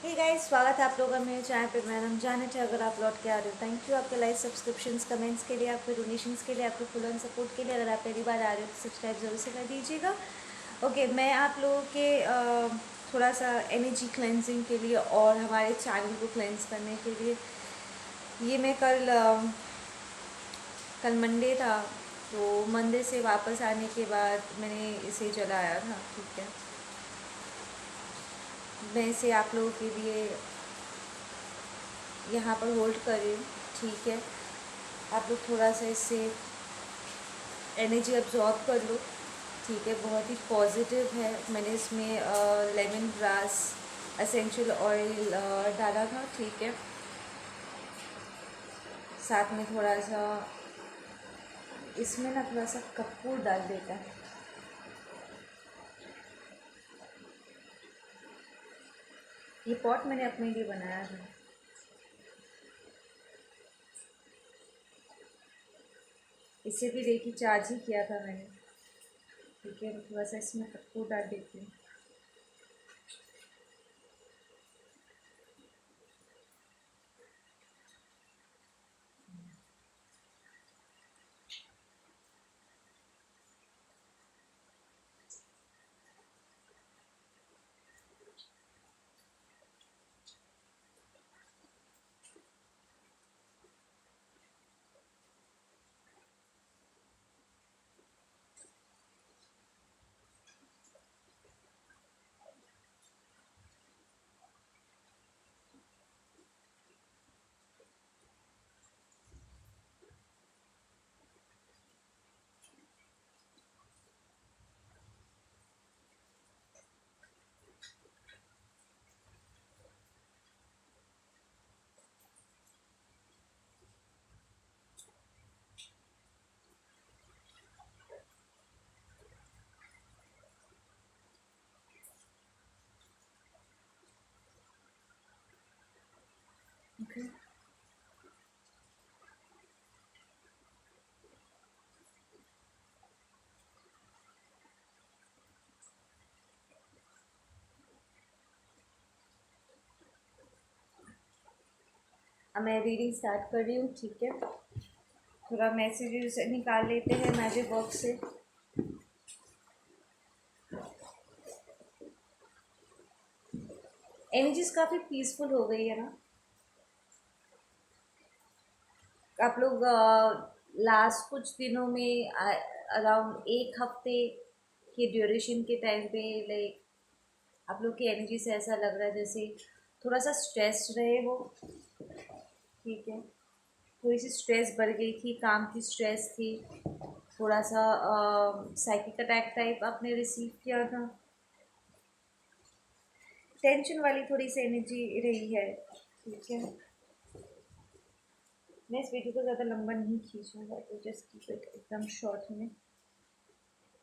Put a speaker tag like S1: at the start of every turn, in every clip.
S1: Hey guys, स्वागत है आप लोगों का मेरे चैनल पे। मैं रमजान है। अगर आप लौट के आ रहे हो, थैंक यू आपके लाइक, सब्सक्रिप्शंस, कमेंट्स के लिए, आपके डोनेशंस के लिए, आपके फुल ऑन सपोर्ट के लिए। अगर आप पहली बार आ रहे हो तो सब्सक्राइब जरूर से कर दीजिएगा। ओके, मैं आप लोगों के थोड़ा सा एनर्जी क्लेंजिंग के लिए और हमारे चैनल को क्लेंज करने के लिए, ये मैं कल मंडे था, तो मंडे से वापस आने के बाद मैंने इसे जलाया था। ठीक है, मैं इसे आप लोगों के लिए यहाँ पर होल्ड कर रही हूँ। ठीक है, आप लोग थोड़ा सा इससे एनर्जी अब्जॉर्ब कर लो। ठीक है, बहुत ही पॉजिटिव है। मैंने इसमें लेमन ग्रास एसेंशियल ऑयल डाला था। ठीक है, साथ में थोड़ा सा इसमें ना थोड़ा सा कपूर डाल देता है। ये पॉट मैंने अपने लिए बनाया था। इसे भी देखिए चार्ज ही किया था मैंने। ठीक है, थोड़ा सा इसमें कपूर डाल देती हूँ। ओके, अब मैं रीडिंग स्टार्ट कर रही हूँ। ठीक है, थोड़ा मैसेजेस निकाल लेते हैं मैजिक बॉक्स से। एनर्जीज काफ़ी पीसफुल हो गई है ना। आप लोग लास्ट कुछ दिनों में अराउंड एक हफ्ते के ड्यूरेशन के टाइम पे, लाइक आप लोग की एनर्जी से ऐसा लग रहा है जैसे थोड़ा सा स्ट्रेस रहे हो। ठीक है, थोड़ी सी स्ट्रेस बढ़ गई थी, काम की स्ट्रेस थी, थोड़ा सा साइकिक अटैक टाइप आपने रिसीव किया था, टेंशन वाली थोड़ी सी एनर्जी रही है। ठीक है, मैं इस वीडियो को ज़्यादा लंबा नहीं खींचूंगा, तो जस्ट कीप इट एकदम शॉर्ट में।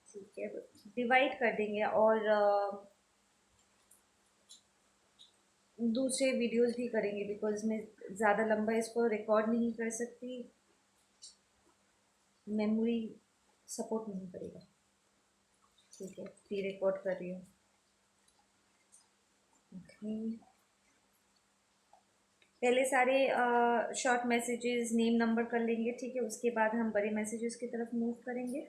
S1: ठीक है, डिवाइड कर देंगे और दूसरे वीडियोस भी करेंगे, बिकॉज मैं ज़्यादा लंबा इसको रिकॉर्ड नहीं कर सकती, मेमोरी सपोर्ट नहीं करेगा। ठीक है, प्री रिकॉर्ड कर रही हूँ। ओके, पहले सारे शॉर्ट मैसेजेस नेम नंबर कर लेंगे। ठीक है, उसके बाद हम बड़े मैसेजेस की तरफ मूव करेंगे।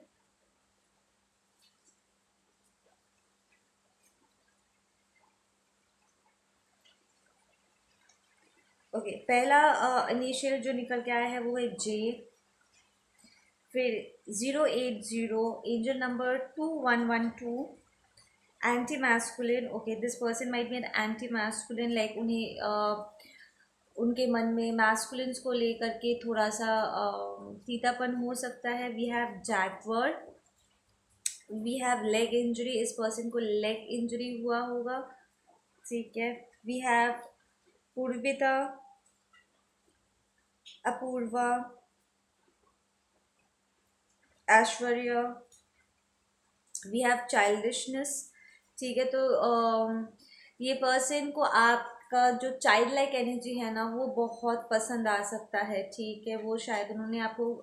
S1: ओके, पहला इनिशियल जो निकल के आया है वो है जे, फिर 080, angel number 2112, anti masculine. Okay, this person might be an anti masculine, like उन्हें उनके मन में मैस्कुलिन्स को लेकर के थोड़ा सा तीतापन हो सकता है। वी हैव जैकवर्ड, वी हैव लेग इंजरी, इस पर्सन को लेग इंजरी हुआ होगा। ठीक है, we have Purvita, Apurva, Aishwarya, we have childishness. ठीक है, तो ये पर्सन को आपका जो चाइल्ड लाइक एनर्जी है ना, वो बहुत पसंद आ सकता है। ठीक है, वो शायद उन्होंने आपको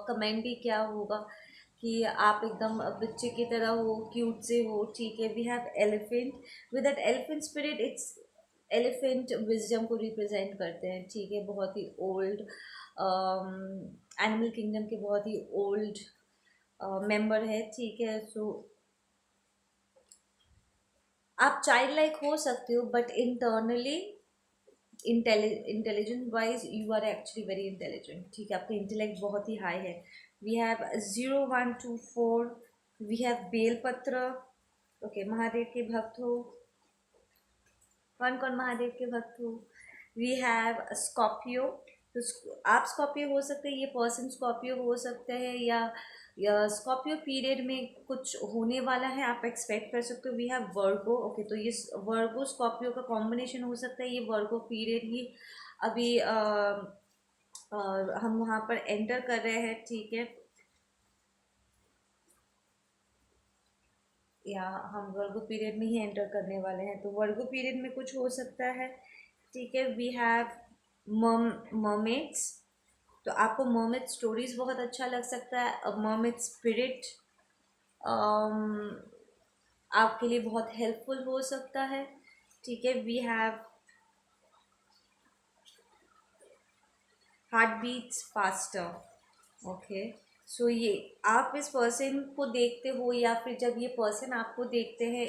S1: कमेंट भी किया होगा कि आप एकदम बच्चे की तरह हो, क्यूट से हो। ठीक है, we have elephant, with that elephant spirit, it's elephant wisdom को रिप्रेजेंट करते हैं, ठीक है, बहुत ही ओल्ड एनिमल किंगडम के बहुत ही ओल्ड मेंबर है, ठीक है। सो आप चाइल्ड लाइक हो सकते हो but internally intelligent wise you are actually very intelligent, ठीक है, आपका इंटेलेक्ट बहुत ही हाई है। वी हैव 0124, वी हैव बेलपत्र, ओके, महादेव के भक्त हो, कौन कौन महादेव के भक्त हो। वी हैव स्कॉर्पियो, तो आप स्कॉर्पियो हो सकते हैं, ये पर्सन स्कॉर्पियो हो सकते हैं, या स्कॉर्पियो पीरियड में कुछ होने वाला है, आप एक्सपेक्ट कर सकते हो। वी हैव वर्गो, ओके, तो ये वर्गो स्कॉर्पियो का कॉम्बिनेशन हो सकता है, ये वर्गो पीरियड ही अभी हम वहाँ पर एंटर कर रहे हैं, ठीक है, या हम वर्गो पीरियड में ही एंटर करने वाले हैं, तो वर्गो पीरियड में कुछ हो सकता है, ठीक है। वी हैव मर्मेड्स, तो आपको मर्मेड स्टोरीज बहुत अच्छा लग सकता है, मर्मेड स्पिरिट आपके लिए बहुत हेल्पफुल हो सकता है, ठीक है। We have heart beats faster, okay, so ये आप इस पर्सन को देखते हो या फिर जब ये पर्सन आपको देखते हैं,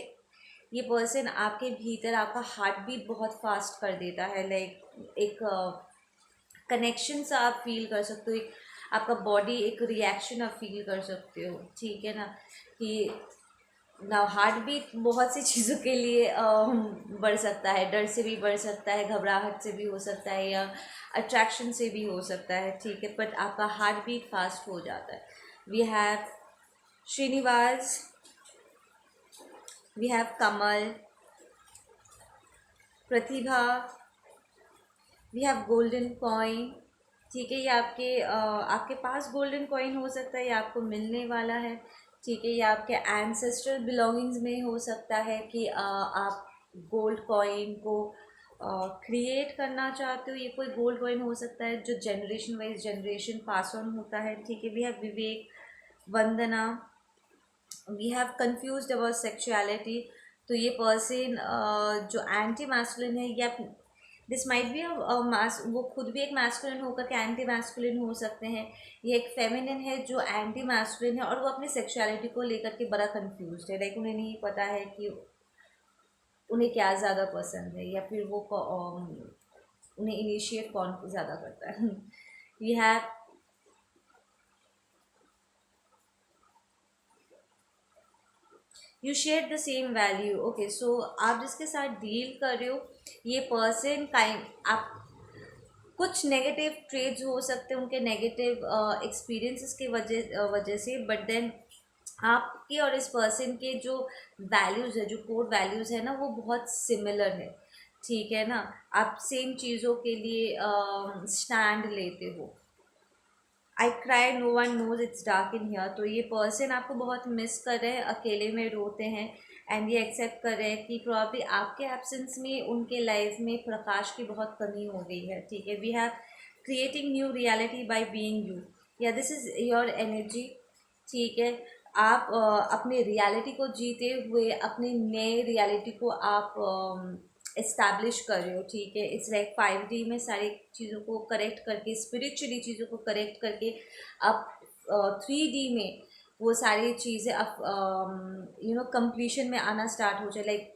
S1: ये पर्सन आपके भीतर आपका हार्ट बीट बहुत फास्ट कर देता है, लाइक एक कनेक्शन सा आप फील कर सकते हो, एक आपका बॉडी एक रिएक्शन आप फील कर सकते हो, ठीक है ना, कि ना हार्ट बीट बहुत सी चीज़ों के लिए बढ़ सकता है, डर से भी बढ़ सकता है, घबराहट से भी हो सकता है, या अट्रैक्शन से भी हो सकता है, ठीक है, बट आपका हार्ट बीट फास्ट हो जाता है। We have Srinivas, we have Kamal, Pratibha, we have golden coin, ठीक है, ये आपके पास गोल्डन कॉइन हो सकता है, ये आपको मिलने वाला है, ठीक है, ये आपके एंसेस्ट्रल बिलोंगिंग्स में हो सकता है कि आप गोल्ड कॉइन को क्रिएट करना चाहते हो, ये कोई गोल्ड कॉइन हो सकता है जो generation wise generation pass on होता है, ठीक है। We have Vivek, Vandana, we have confused about sexuality, तो ये पर्सन जो एंटी मैस्कुलिन है, या दिस माइट बी वो खुद भी एक मैस्कुलिन होकर के एंटी मैस्कुलिन हो सकते हैं, ये एक फेमिनिन है जो एंटी मैस्कुलिन है, और वो अपनी सेक्सुअलिटी को लेकर के बड़ा कंफ्यूज है, लाइक उन्हें नहीं पता है कि उन्हें क्या ज़्यादा पसंद है, या फिर वो उन्हें इनिशिएट कौन ज़्यादा करता है। We have you share the same value, okay, so आप जिसके साथ डील कर रहे हो, ये पर्सन काइंड आप कुछ नेगेटिव ट्रेड्स हो सकते हैं उनके नेगेटिव एक्सपीरियंसेस के वजह से, बट देन आपके और इस पर्सन के जो वैल्यूज़ है, जो कोड वैल्यूज़ है ना, वो बहुत सिमिलर है, ठीक है ना, आप सेम चीज़ों के लिए स्टैंड लेते हो। I cry no one knows it's dark in here, तो ये पर्सन आपको बहुत मिस कर रहे हैं, अकेले में रोते हैं, एंड ये एक्सेप्ट कर रहे हैं कि प्रॉब्ली आपके एब्सेंस में उनके लाइफ में प्रकाश की बहुत कमी हो गई है, ठीक है। We have creating new reality by being you, या दिस इज़ योर एनर्जी, ठीक है, आप अपने रियलिटी को जीते हुए अपने नए रियलिटी को आप इस्टेब्लिश कर रहे हो, ठीक है। इट्स लाइक 5D में सारी चीज़ों को करेक्ट करके, स्पिरिचुअली चीज़ों को करेक्ट करके अब 3D में वो सारी चीज़ें अब कंप्लीशन में आना स्टार्ट हो जाए, लाइक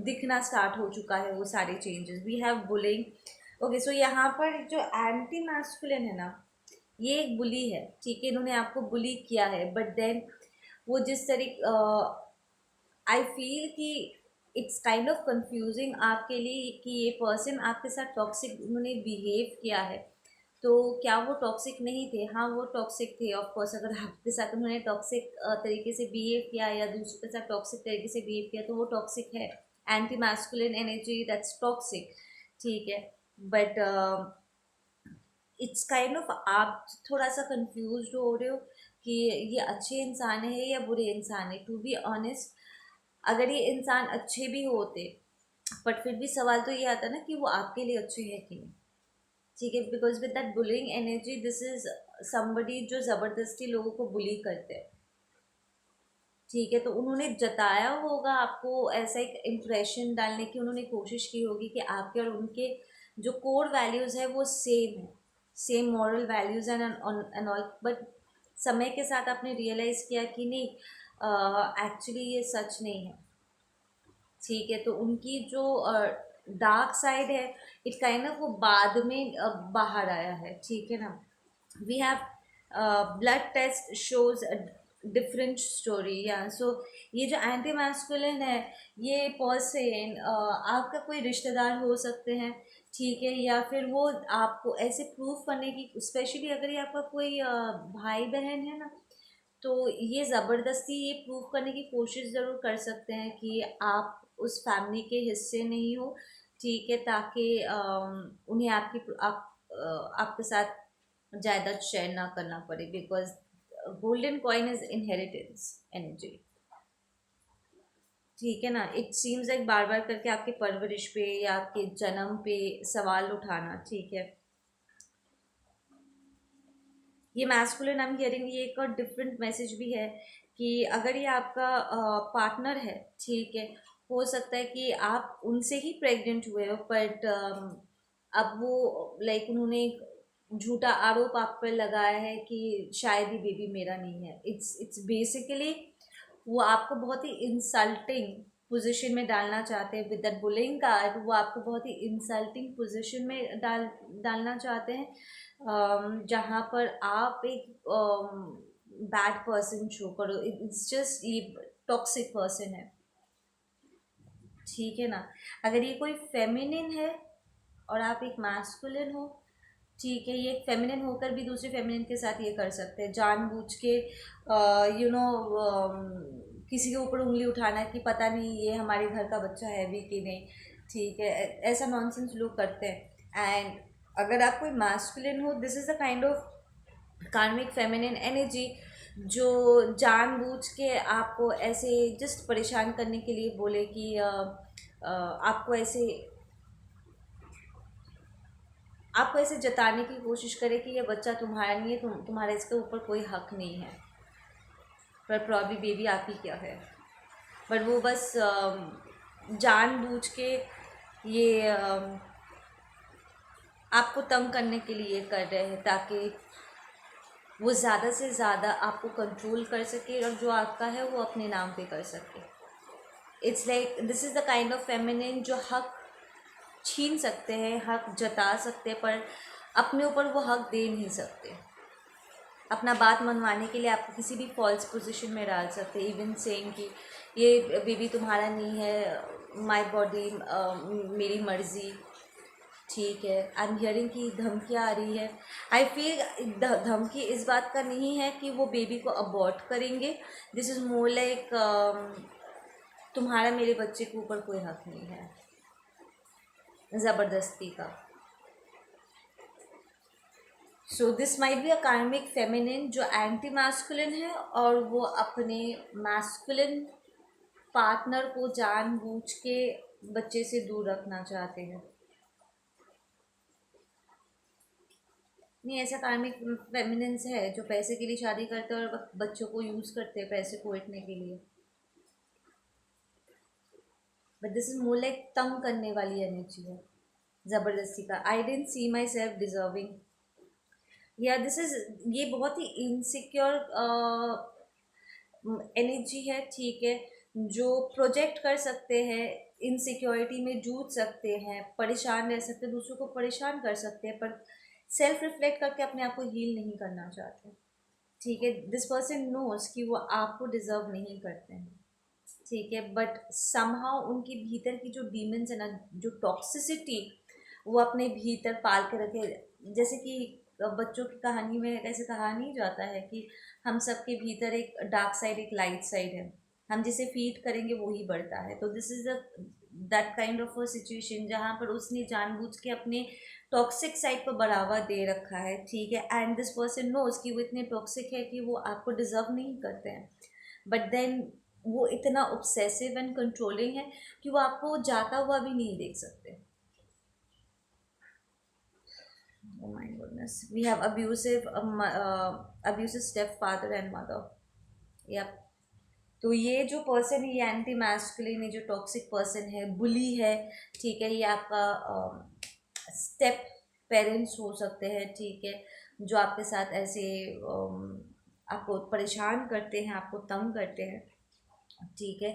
S1: दिखना स्टार्ट हो चुका है वो सारे changes. We have bullying, okay, so यहाँ पर जो एंटी मैस्कुलिन है ना, ये एक बुली है, ठीक है, इन्होंने आपको बुली किया है, बट देन वो जिस तरीके आई फील कि इट्स काइंड ऑफ कंफ्यूजिंग आपके लिए कि ये पर्सन आपके साथ टॉक्सिक उन्होंने बिहेव किया है, तो क्या वो टॉक्सिक नहीं थे? हाँ, वो टॉक्सिक थे, ऑफ कोर्स, अगर आपके साथ उन्होंने टॉक्सिक तरीके से बिहेव किया या दूसरे के साथ टॉक्सिक तरीके से बिहेव किया तो वो टॉक्सिक है, anti masculine energy that's toxic, ठीक है, बट इट्स काइंड ऑफ आप थोड़ा सा कंफ्यूज हो रहे हो कि ये अच्छे इंसान है या बुरे इंसान है। टू बी ऑनेस्ट, अगर ये इंसान अच्छे भी होते, बट फिर भी सवाल तो ये आता है ना कि वो आपके लिए अच्छे हैं कि नहीं, ठीक है, because with that bullying energy this is somebody जो ज़बरदस्ती लोगों को बुली करते हैं, ठीक है, तो उन्होंने जताया होगा आपको, ऐसा एक इम्प्रेशन डालने की उन्होंने कोशिश की होगी कि आपके और उनके जो कोर वैल्यूज़ है वो same same moral values and all, but समय के साथ आपने रियलाइज़ किया कि नहीं, एक्चुअली ये सच नहीं है। ठीक है, तो उनकी जो डार्क साइड है, इट काइंड ऑफ वो बाद में बाहर आया है। ठीक है ना। we have blood test shows a different story, या सो ये जो एंटी मैस्कुलिन है, ये पर्सन आपका कोई रिश्तेदार हो सकते हैं। ठीक है, या फिर वो आपको ऐसे प्रूफ करने की, स्पेशली अगर ये आपका कोई भाई बहन है ना, तो ये ज़बरदस्ती ये प्रूव करने की कोशिश ज़रूर कर सकते हैं कि आप उस फैमिली के हिस्से नहीं हो। ठीक है, ताकि उन्हें आपके साथ जायदाद शेयर ना करना पड़े, because golden coin is inheritance energy. ठीक है ना। इट सीम्स लाइक बार बार करके आपके परवरिश पे या आपके जन्म पे सवाल उठाना। ठीक है, ये मैस्कुलिन आई एम हियरिंग, ये एक और डिफरेंट मैसेज भी है कि अगर ये आपका पार्टनर है, ठीक है, हो सकता है कि आप उनसे ही प्रेग्नेंट हुए हो, बट अब वो लाइक उन्होंने एक झूठा आरोप आप पर लगाया है कि शायद ये बेबी मेरा नहीं है। इट्स बेसिकली वो आपको बहुत ही इंसल्टिंग पोजीशन में डालना चाहते हैं विद दैट बुलिंग कार्ड। वो आपको बहुत ही इंसल्टिंग पोजीशन में डालना चाहते हैं, जहाँ पर आप एक बैड पर्सन शो करो। इट्स जस्ट ये टॉक्सिक पर्सन है। ठीक है ना। अगर ये कोई फेमिनिन है और आप एक मैस्कुलिन हो, ठीक है, ये एक फेमिनिन होकर भी दूसरे फेमिनिन के साथ ये कर सकते हैं, जानबूझ के यू नो किसी के ऊपर उंगली उठाना कि पता नहीं ये हमारे घर का बच्चा है भी कि नहीं। ठीक है, ऐसा नॉनसेंस लोग करते हैं। एंड अगर आप कोई मैस्कुलिन हो, this is the kind of कार्मिक फेमिनिन एनर्जी जो जानबूझ के आपको ऐसे जस्ट परेशान करने के लिए बोले कि आपको ऐसे जताने की कोशिश करे कि ये बच्चा तुम्हारा नहीं है, तुम्हारा इसके ऊपर कोई हक नहीं है, पर प्रॉब्ली बेबी आप ही क्या है। पर वो बस जानबूझ के ये आपको तंग करने के लिए कर रहे हैं, ताकि वो ज़्यादा से ज़्यादा आपको कंट्रोल कर सके और जो आपका है वो अपने नाम पे कर सके। It's like this is the kind of feminine जो हक छीन सकते हैं, हक जता सकते हैं, पर अपने ऊपर वो हक दे नहीं सकते। अपना बात मनवाने के लिए आपको किसी भी फॉल्स पोजीशन में डाल सकते हैं, इवन सेइंग कि ये बेबी तुम्हारा नहीं है, माय बॉडी, मेरी मर्ज़ी। ठीक है, आई एम हियरिंग कि धमकियाँ आ रही है। आई फील धमकी इस बात का नहीं है कि वो बेबी को अबॉर्ट करेंगे। दिस इज़ मोर लाइक तुम्हारा मेरे बच्चे के ऊपर कोई हक नहीं है, ज़बरदस्ती का। So this might be a कार्मिक फेमिनिन जो एंटी मैस्कुलिन है, और वो अपने मैस्कुलिन पार्टनर को जानबूझ के बच्चे से दूर रखना चाहते हैं। नहीं, ऐसा कार्मिक फेमिनिन्स है जो पैसे के लिए शादी करते हैं और बच्चों को यूज़ करते हैं पैसे को इटने के लिए, but this is more like तंग करने वाली एनर्जी है, ज़बरदस्ती का। I don't see myself deserving, या दिस इज, ये बहुत ही इनसिक्योर एनर्जी है। ठीक है, जो प्रोजेक्ट कर सकते हैं, इनसिक्योरिटी में जूझ सकते हैं, परेशान रह सकते हैं, दूसरों को परेशान कर सकते हैं, पर सेल्फ रिफ्लेक्ट करके अपने आप को हील नहीं करना चाहते। ठीक है, दिस पर्सन नोस कि वो आपको डिजर्व नहीं करते हैं। ठीक है, बट समहाउ उनके भीतर की जो डीमंस है ना, जो टॉक्सिसिटी वो अपने भीतर पाल के रखे। जैसे कि बच्चों की कहानी में ऐसे कहा नहीं जाता है कि हम सबके भीतर एक डार्क साइड एक लाइट साइड है, हम जिसे फीड करेंगे वो ही बढ़ता है। तो this is that kind of a situation जहाँ पर उसने जानबूझ के अपने टॉक्सिक साइड पर बढ़ावा दे रखा है। ठीक है, एंड दिस पर्सन नोज कि वो इतने टॉक्सिक है कि वो आपको डिजर्व नहीं करते हैं, बट देन वो इतना ऑब्सेसिव एंड कंट्रोलिंग है कि वो आपको जाता हुआ भी नहीं देख सकते। Oh my goodness, we have abusive stepfather and mother. Yep. तो ये जो पर्सन है, ये एंटी मैस्कुलिन, ये जो टॉक्सिक पर्सन है, बुली है, ठीक है, ये आपका स्टेप पेरेंट्स हो सकते हैं, ठीक है, जो आपके साथ ऐसे आपको परेशान करते हैं, आपको तंग करते हैं, ठीक है।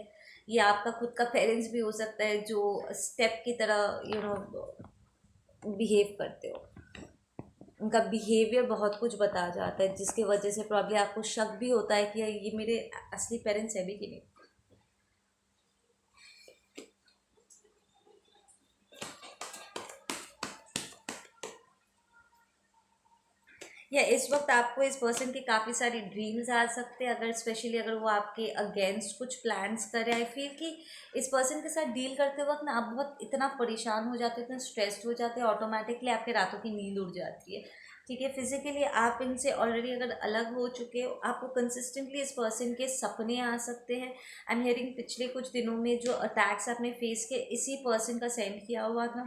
S1: ये आपका खुद का पेरेंट्स भी हो सकता है जो स्टेप की तरह बिहेव करते हो। उनका बिहेवियर बहुत कुछ बता जाता है, जिसकी वजह से प्रॉब्लम आपको शक भी होता है कि ये मेरे असली पेरेंट्स है भी कि नहीं। या इस वक्त आपको इस पर्सन के काफ़ी सारी ड्रीम्स आ सकते हैं, अगर स्पेशली अगर वो आपके अगेंस्ट कुछ प्लान्स करे। आई फील कि इस पर्सन के साथ डील करते वक्त ना आप बहुत इतना परेशान हो जाते हैं, इतना स्ट्रेस्ड हो जाते हैं, ऑटोमेटिकली आपके रातों की नींद उड़ जाती है, ठीक है। फिजिकली आप इनसे ऑलरेडी अगर अलग हो चुके हो, आपको कंसिस्टेंटली इस पर्सन के सपने आ सकते हैं। आई एम हियरिंग पिछले कुछ दिनों में जो अटैक्स आपने फेस किए इसी पर्सन का सेंड किया हुआ था,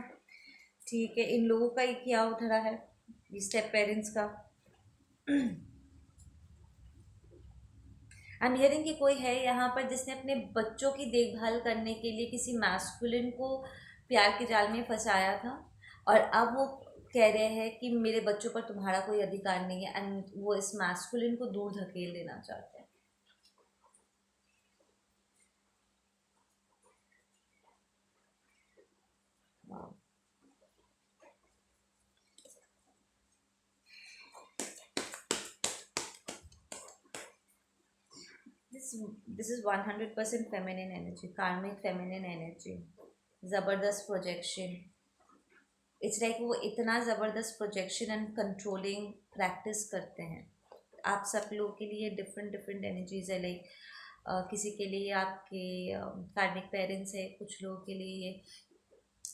S1: ठीक है, इन लोगों का ही किया उठ रहा है, स्टेप पेरेंट्स का। आई एम हियरिंग कि कोई है यहाँ पर जिसने अपने बच्चों की देखभाल करने के लिए किसी मैस्कुलिन को प्यार के जाल में फंसाया था, और अब वो कह रहे हैं कि मेरे बच्चों पर तुम्हारा कोई अधिकार नहीं है, एंड वो इस मैस्कुलिन को दूर धकेल देना चाहते हैं। दिस इज 100% फेमिनिन एनर्जी, कार्मिक फेमिनिन एनर्जी, ज़बरदस्त प्रोजेक्शन। इट्स लाइक वो इतना ज़बरदस्त प्रोजेक्शन एंड कंट्रोलिंग प्रैक्टिस करते हैं। आप सब लोगों के लिए डिफरेंट डिफरेंट एनर्जीज है, लाइक किसी के लिए आपके कार्मिक पेरेंट्स है, कुछ लोगों के लिए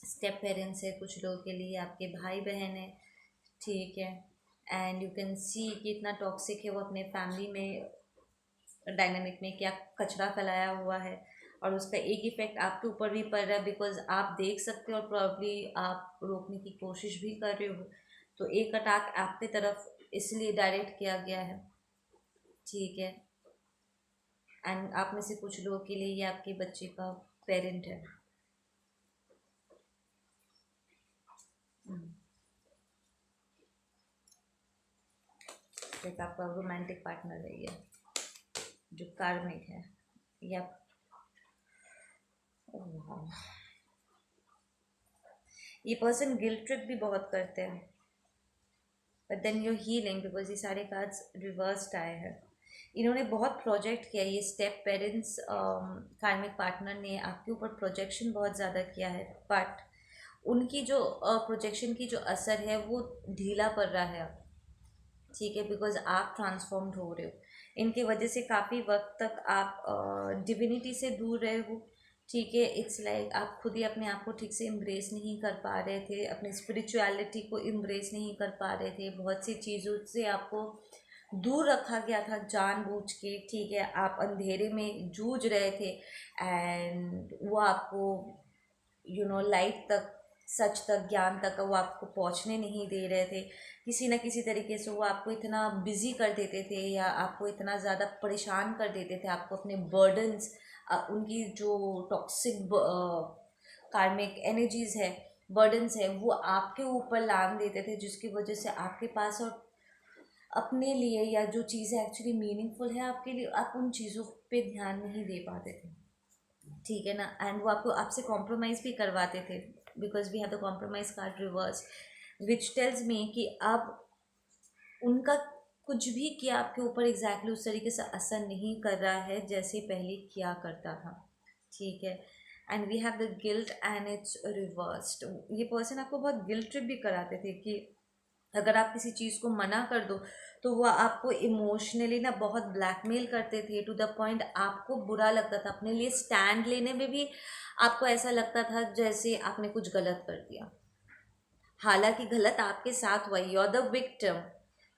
S1: स्टेप पेरेंट्स है, कुछ लोगों के लिए आपके भाई बहन है, ठीक है। एंड यू कैन सी कि इतना टॉक्सिक है वो अपने फैमिली में डायनामिक में, क्या कचरा फैलाया हुआ है, और उसका एक इफेक्ट आपके ऊपर भी पड़ रहा है, बिकॉज आप देख सकते हो और प्रॉब्ली आप रोकने की कोशिश भी कर रहे हो। तो एक अटैक आपकी तरफ इसलिए डायरेक्ट किया गया है, ठीक है। एंड आप में से कुछ लोगों के लिए ये आपके बच्चे का पेरेंट है। एक आपका रोमांटिक पार्टनर है ये, जो कार्मिक है, या ये पर्सन गिल्ट ट्रिप भी बहुत करते हैं, but then your healing, because ये सारे कार्ड्स रिवर्स्ड आए हैं। इन्होंने बहुत प्रोजेक्ट किया, ये स्टेप पेरेंट्स कार्मिक पार्टनर ने आपके ऊपर प्रोजेक्शन बहुत ज़्यादा किया है, बट उनकी जो प्रोजेक्शन की जो असर है वो ढीला पड़ रहा है अब, ठीक है, बिकॉज आप ट्रांसफॉर्म्ड हो रहे हो। इनके वजह से काफ़ी वक्त तक आप डिविनिटी से दूर रहे हो, ठीक है। इट्स लाइक आप खुद ही अपने आप को ठीक से इम्ब्रेस नहीं कर पा रहे थे, अपनी स्पिरिचुअलिटी को इम्ब्रेस नहीं कर पा रहे थे, बहुत सी चीज़ों से आपको दूर रखा गया था जानबूझ के, ठीक है। आप अंधेरे में जूझ रहे थे, एंड वो आपको लाइट तक, सच तक, ज्ञान तक वो आपको पहुंचने नहीं दे रहे थे। किसी न किसी तरीके से वो आपको इतना बिजी कर देते थे, या आपको इतना ज़्यादा परेशान कर देते थे, आपको अपने बर्डन्स, उनकी जो टॉक्सिक कार्मिक एनर्जीज है, बर्डन्स है, वो आपके ऊपर लाद देते थे, जिसकी वजह से आपके पास और अपने लिए, या जो चीज़ें एक्चुअली मीनिंगफुल है आपके लिए, आप उन चीज़ों पे ध्यान नहीं दे पाते थे, ठीक है ना। एंड वो आपको आपसे कॉम्प्रोमाइज़ भी करवाते थे, because we have the compromise card reverse, which tells me कि अब उनका कुछ भी किया आपके ऊपर एग्जैक्टली उस तरीके से असर नहीं कर रहा है जैसे पहले किया करता था, ठीक है। And we have the guilt and it's reversed. ये पर्सन आपको बहुत गिल्ट ट्रिप भी कराते थे कि अगर आप किसी चीज़ को मना कर दो तो वह आपको इमोशनली ना बहुत ब्लैकमेल करते थे, टू द पॉइंट आपको बुरा लगता था, अपने लिए स्टैंड लेने में भी आपको ऐसा लगता था जैसे आपने कुछ गलत कर दिया, हालांकि गलत आपके साथ हुआ, यू आर द विक्टिम,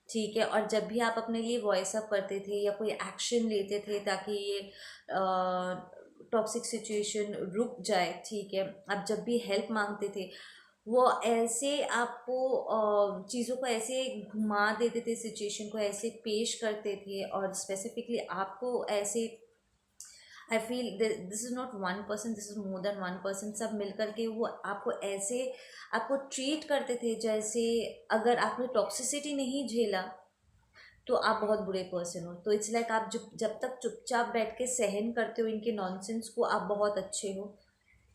S1: ठीक है। और जब भी आप अपने लिए वॉइस अप करते थे या कोई एक्शन लेते थे ताकि ये टॉक्सिक सिचुएशन रुक जाए, ठीक है, आप जब भी हेल्प मांगते थे वो ऐसे आपको चीज़ों को ऐसे घुमा देते थे, सिचुएशन को ऐसे पेश करते थे, और स्पेसिफिकली आपको ऐसे I feel this is not one person, this is more than one person. सब मिल करके वो आपको ऐसे आपको ट्रीट करते थे जैसे अगर आपने टॉक्सिसिटी नहीं झेला तो आप बहुत बुरे पर्सन हो। तो इट्स लाइक आप जब तक चुपचाप बैठ के सहन करते हो इनके नॉनसेंस को, आप बहुत अच्छे हो।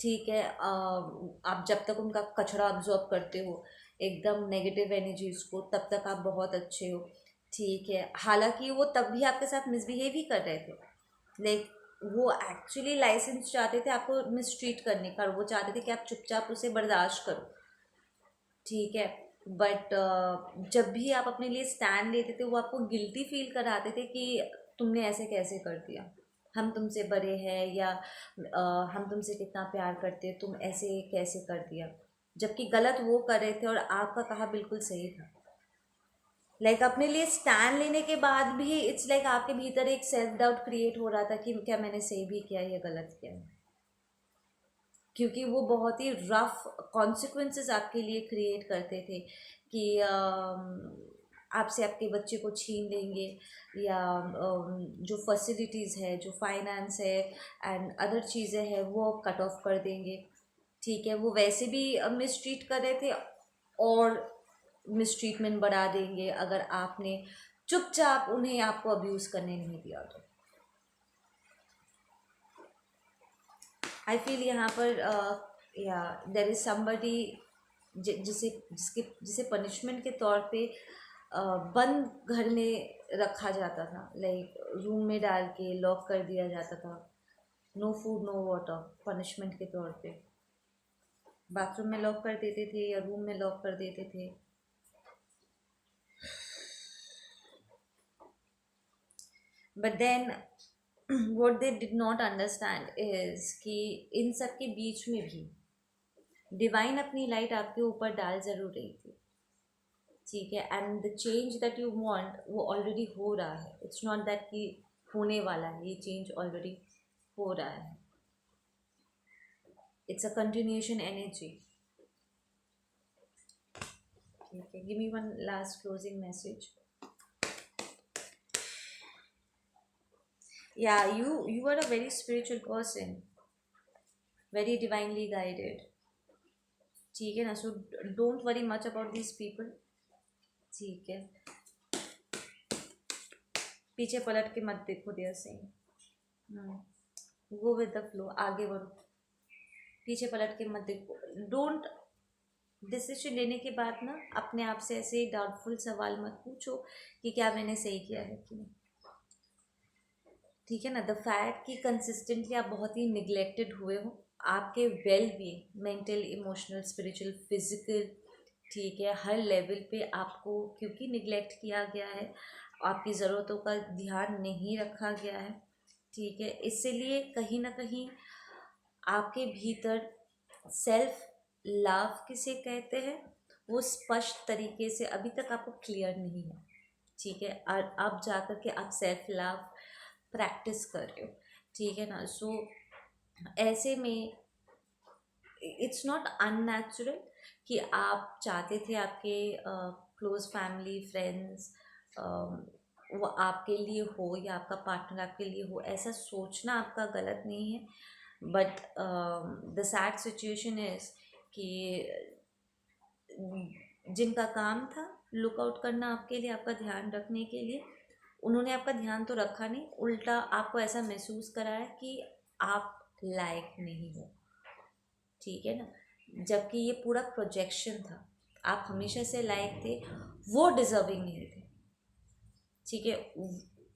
S1: ठीक है, आप जब तक उनका कचरा अब्जॉर्ब करते हो एकदम नेगेटिव एनर्जीज को, तब तक आप बहुत अच्छे हो। ठीक है, हालांकि वो तब भी आपके साथ मिसबिहेव ही कर रहे थे। लाइक वो एक्चुअली लाइसेंस चाहते थे आपको मिसट्रीट करने का, और वो चाहते थे कि आप चुपचाप उसे बर्दाश्त करो। ठीक है, बट जब भी आप अपने लिए स्टैंड लेते थे वो आपको गिल्टी फील कराते थे कि तुमने ऐसे कैसे कर दिया, हम तुमसे बड़े हैं, या हम तुमसे कितना प्यार करते हैं, तुम ऐसे कैसे कर दिया। जबकि गलत वो कर रहे थे और आपका कहा बिल्कुल सही था। लाइक अपने लिए स्टैंड लेने के बाद भी इट्स लाइक आपके भीतर एक सेल्फ डाउट क्रिएट हो रहा था कि क्या मैंने सही भी किया या गलत किया। क्योंकि वो बहुत ही रफ कॉन्सिक्वेंसेस आपके लिए क्रिएट करते थे कि आपसे आपके बच्चे को छीन लेंगे, या जो फैसिलिटीज़ है, जो फाइनेंस है एंड अदर चीज़ें हैं वो कट ऑफ कर देंगे। ठीक है, वो वैसे भी मिसट्रीट कर रहे थे और मिसट्रीटमेंट बढ़ा देंगे अगर आपने चुपचाप उन्हें आपको अब्यूज़ करने नहीं दिया तो। आई फील यहाँ पर या देर इज़ समबडी जिसे पनिशमेंट के तौर पे बंद घर में रखा जाता था। लाइक रूम में डाल के लॉक कर दिया जाता था, no food no water, punishment के तौर पे बाथरूम में लॉक कर देते थे या रूम में लॉक कर देते थे। But then what they did not understand is कि इन सब के बीच में भी डिवाइन अपनी लाइट आपके ऊपर डाल ज़रूर रही थी। ठीक है, and the change that you want वो ऑलरेडी हो रहा है। इट्स नॉट दैट कि होने वाला है, ये चेंज ऑलरेडी हो रहा है। It's a continuation energy. ठीक है, give me one last closing message. Yeah, you are a very spiritual person, very divinely guided. ठीक है ना, so don't worry much about these people. ठीक है, पीछे पलट के मत देखो, they're saying go with the flow, आगे बढ़ो, पीछे पलट के मत देखो। डोंट डिसीजन लेने के बाद ना अपने आप से ऐसे डाउटफुल सवाल मत पूछो कि क्या मैंने सही किया है कि नहीं। ठीक है ना, द फैक्ट कि कंसिस्टेंटली आप बहुत ही निगलेक्टेड हुए हो, आपके well being, mental, emotional, spiritual, physical, ठीक है, हर लेवल पे आपको क्योंकि निगलेक्ट किया गया है, आपकी ज़रूरतों का ध्यान नहीं रखा गया है। ठीक है, इसलिए कहीं ना कहीं आपके भीतर सेल्फ लव किसे कहते हैं वो स्पष्ट तरीके से अभी तक आपको क्लियर नहीं है। ठीक है, और अब जाकर के आप सेल्फ लव प्रैक्टिस कर रहे हो। ठीक है ना, सो ऐसे में इट्स नॉट अननेचुरल कि आप चाहते थे आपके क्लोज फैमिली फ्रेंड्स वो आपके लिए हो या आपका पार्टनर आपके लिए हो, ऐसा सोचना आपका गलत नहीं है। But the sad situation is कि जिनका काम था लुक आउट करना आपके लिए, आपका ध्यान रखने के लिए, उन्होंने आपका ध्यान तो रखा नहीं, उल्टा आपको ऐसा महसूस कराया कि आप लायक नहीं हो। ठीक है ना, जबकि ये पूरा प्रोजेक्शन था, आप हमेशा से लायक थे, वो डिजर्विंग नहीं थे। ठीक है,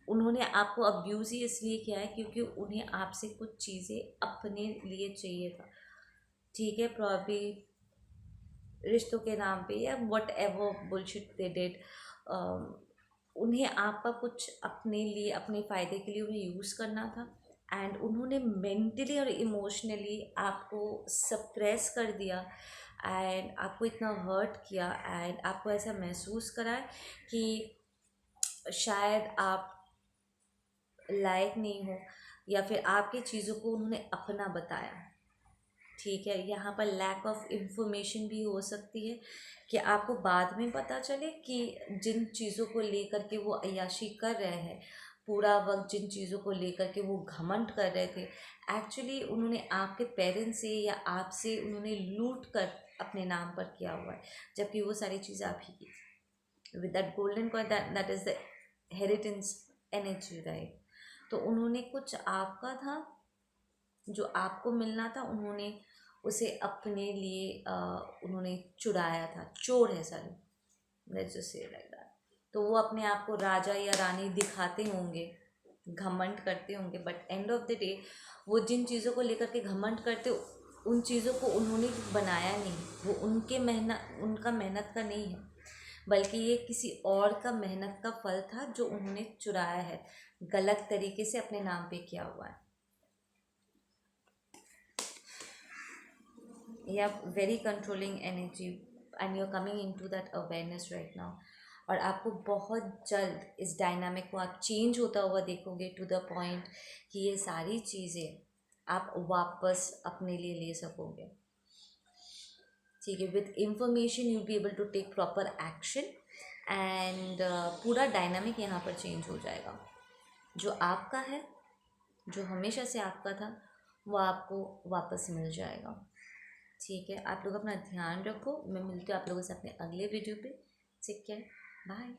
S1: उन्होंने आपको अब्यूज़ ही इसलिए किया है क्योंकि उन्हें आपसे कुछ चीज़ें अपने लिए चाहिए था। ठीक है, प्रॉब्ली रिश्तों के नाम पे या what ever bullshit they did, उन्हें आपका कुछ अपने लिए, अपने फ़ायदे के लिए उन्हें यूज़ करना था, एंड उन्होंने मेंटली और इमोशनली आपको सप्रेस कर दिया एंड आपको इतना हर्ट किया एंड आपको ऐसा महसूस कराया कि शायद आप लायक नहीं हो, या फिर आपकी चीज़ों को उन्होंने अपना बताया। ठीक है, यहाँ पर लैक ऑफ इंफॉर्मेशन भी हो सकती है कि आपको बाद में पता चले कि जिन चीज़ों को लेकर के वो अय्याशी कर रहे हैं पूरा वक्त जिन चीज़ों को लेकर के वो घमंड कर रहे थे, एक्चुअली उन्होंने आपके पेरेंट्स से या आपसे उन्होंने लूट कर अपने नाम पर किया हुआ है, जबकि वो सारी चीज़ें आप ही की थी। With that golden coin, that is the inheritance energy, right. तो उन्होंने कुछ आपका था जो आपको मिलना था, उन्होंने उसे अपने लिए उन्होंने चुराया था, चोर है sir, let's just say like that. तो वो अपने आप को राजा या रानी दिखाते होंगे, घमंड करते होंगे, but end of the day वो जिन चीज़ों को लेकर के घमंड करते, उन चीज़ों को उन्होंने बनाया नहीं, वो उनका मेहनत का नहीं है, बल्कि ये किसी और का मेहनत का फल था जो उन्होंने चुराया है, गलत तरीके से अपने नाम पे किया हुआ है। You have very controlling energy and you're coming into that awareness right now. और आपको बहुत जल्द इस डायनामिक को आप चेंज होता हुआ देखोगे, टू द पॉइंट कि ये सारी चीज़ें आप वापस अपने लिए ले सकोगे। ठीक है, with information you be able to take proper action and पूरा डायनामिक यहाँ पर चेंज हो जाएगा। जो आपका है, जो हमेशा से आपका था, वो आपको वापस मिल जाएगा। ठीक है, आप लोग अपना ध्यान रखो। मैं मिलती हूँ आप लोगों से अपने अगले वीडियो पे। ठीक है, बाय।